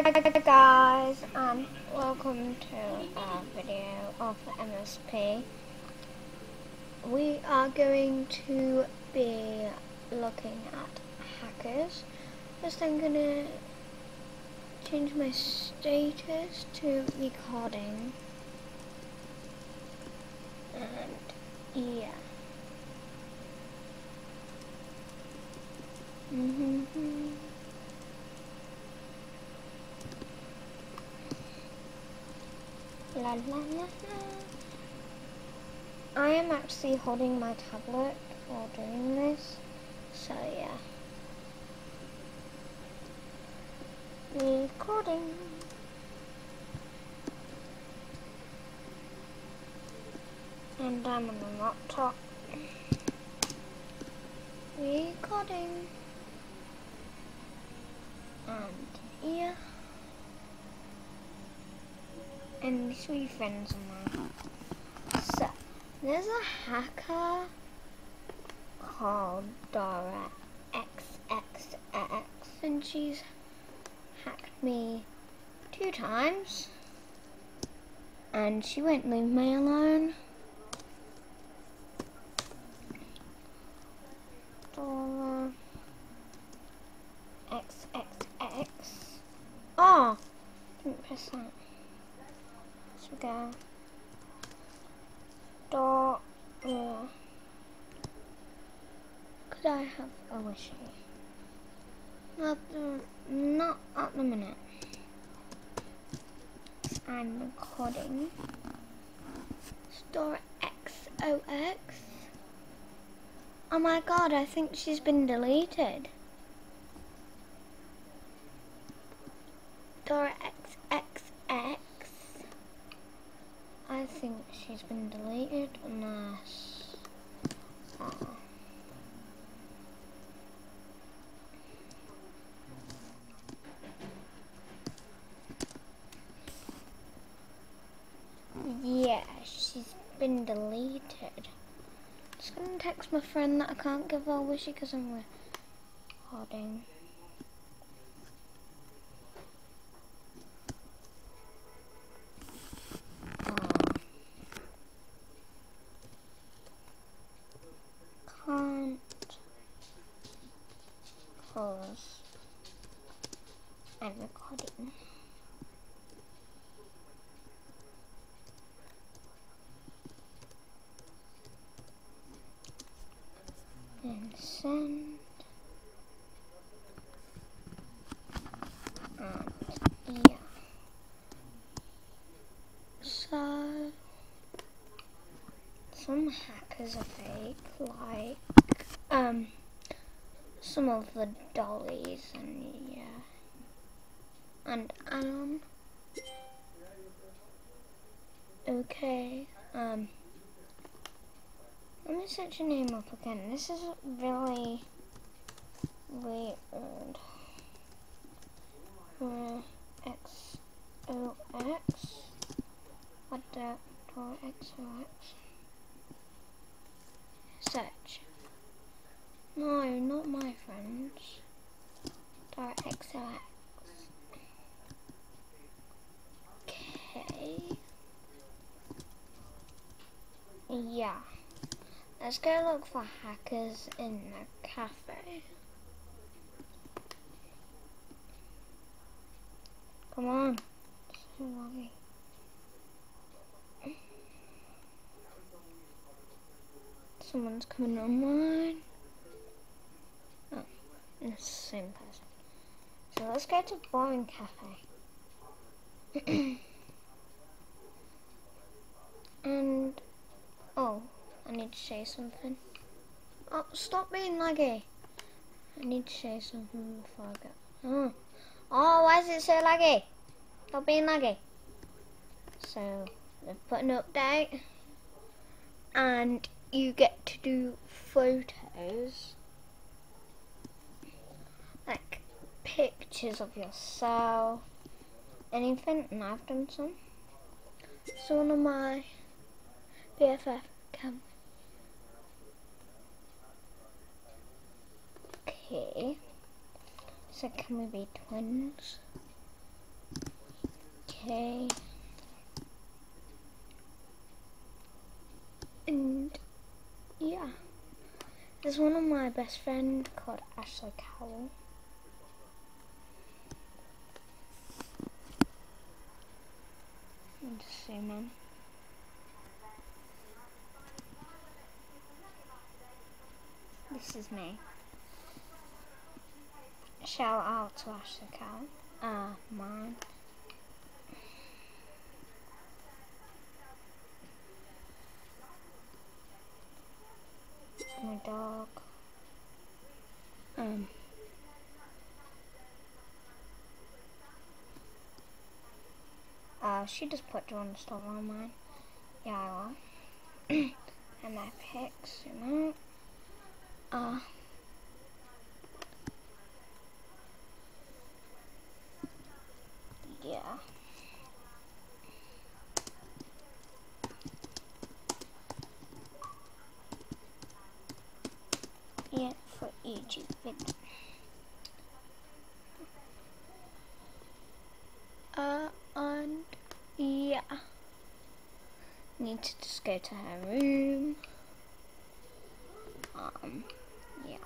guys, and welcome to a video of MSP. We are going to be looking at hackers. First I'm going to change my status to recording. And yeah. La la la la. I am actually holding my tablet while doing this, so yeah. Recording. And I'm on the laptop. Recording. And yeah. And 3 friends of mine. So, there's a hacker called Dora XXX, and she's hacked me 2 times, and she won't leave me alone. Dora XXX. Oh, didn't press that. We go. Could I have a wishy? Not at the minute. I'm recording. Store XOX. Oh my god, I think she's been deleted. Dora XXX. I think she's been deleted unless... yeah, she's been deleted. Just gonna text my friend that I can't give her a wishy because I'm recording. Can't cause I'm recording. And send. And yeah. So some hackers are fake, like some of the dollies and yeah. And okay. Let me search your name up again. This is really weird. XOX. What the XOX? Search. No, not my friends. XOX. Okay. Yeah. Let's go look for hackers in the cafe. Come on. So laggy. Someone's coming online. Oh, it's the same person. So let's go to Boring Cafe. And oh, I need to show you something. Oh, stop being laggy. I need to show you something before I go. Oh, why is it so laggy? Stop being laggy. So, they've put an update. And you get to do photos. Like, pictures of yourself. Anything. And I've done some. So one of my BFF cameras. Okay. So can we be twins? Okay. And yeah, there's one of my best friend called Ashley Cowell. I'll just zoom in. This is me. Shout out to Ashley Cowell. Mine. My dog. She just put her on the stop on mine. Yeah, I will. And my pics, you know. Yeah. Yeah, for YouTube video. And yeah. Need to just go to her room. Yeah.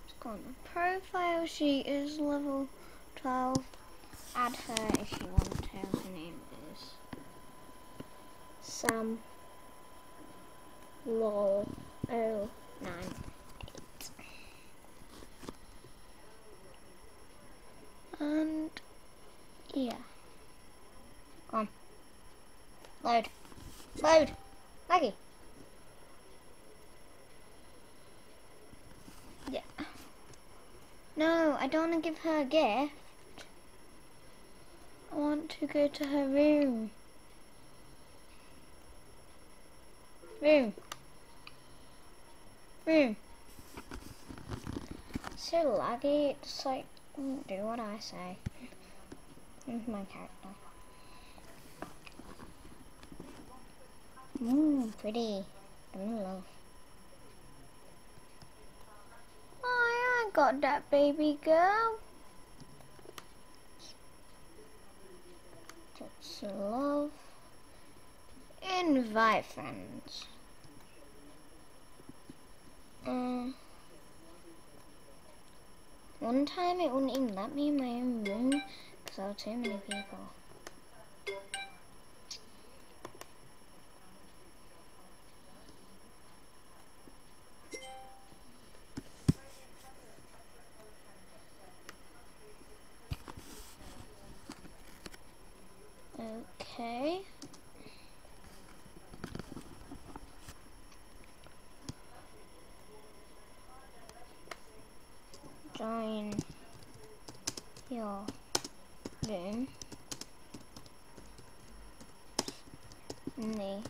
Let's go on the profile. She is level 12. Add her if you want to. Her name is Sam Lol 098. And yeah. Go on. Load. Load. Maggie. Yeah. No, I don't want to give her a gift. I want to go to her room. Room. So laggy, it's like, do what I say. Here's my character. Pretty. I'm in love. Oh, I got that baby girl. Just love. Invite friends. One time it wouldn't even let me in my own room because there were too many people. Okay. Join your room in the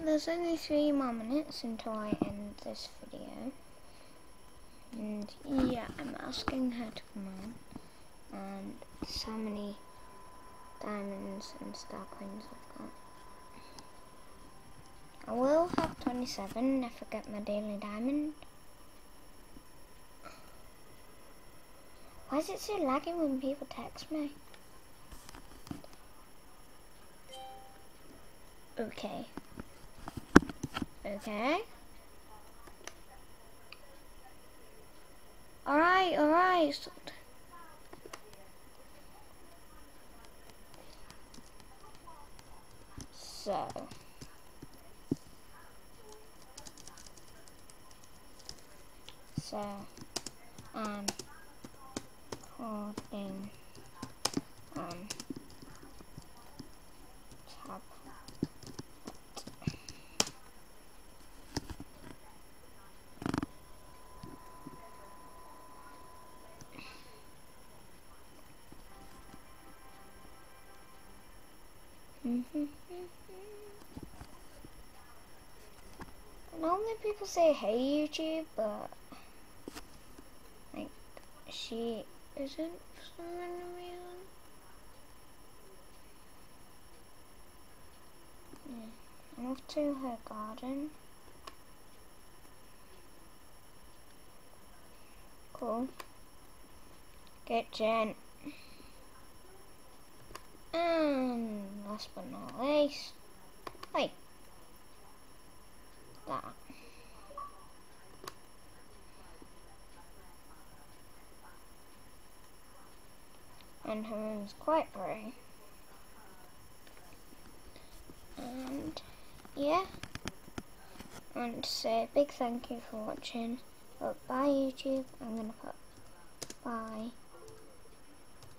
there's only 3 more minutes until I end this video. And yeah, I'm asking her to come on. And so many diamonds and star coins I've got. I will have 27 if I get my daily diamond. Why is it so laggy when people text me? Okay. Okay. Alright. So. I'm holding tab. Normally people say hey YouTube, but like she isn't for some reason. to her garden. Cool. Kitchen. And last but not least, hey, that. And her room's quite grey. And yeah, and to say a big thank you for watching. But bye YouTube. I'm gonna put bye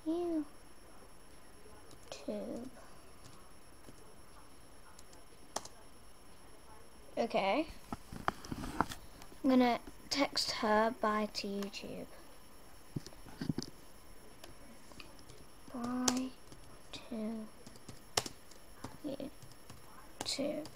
YouTube. Okay. I'm gonna text her bye to YouTube. Bye to YouTube.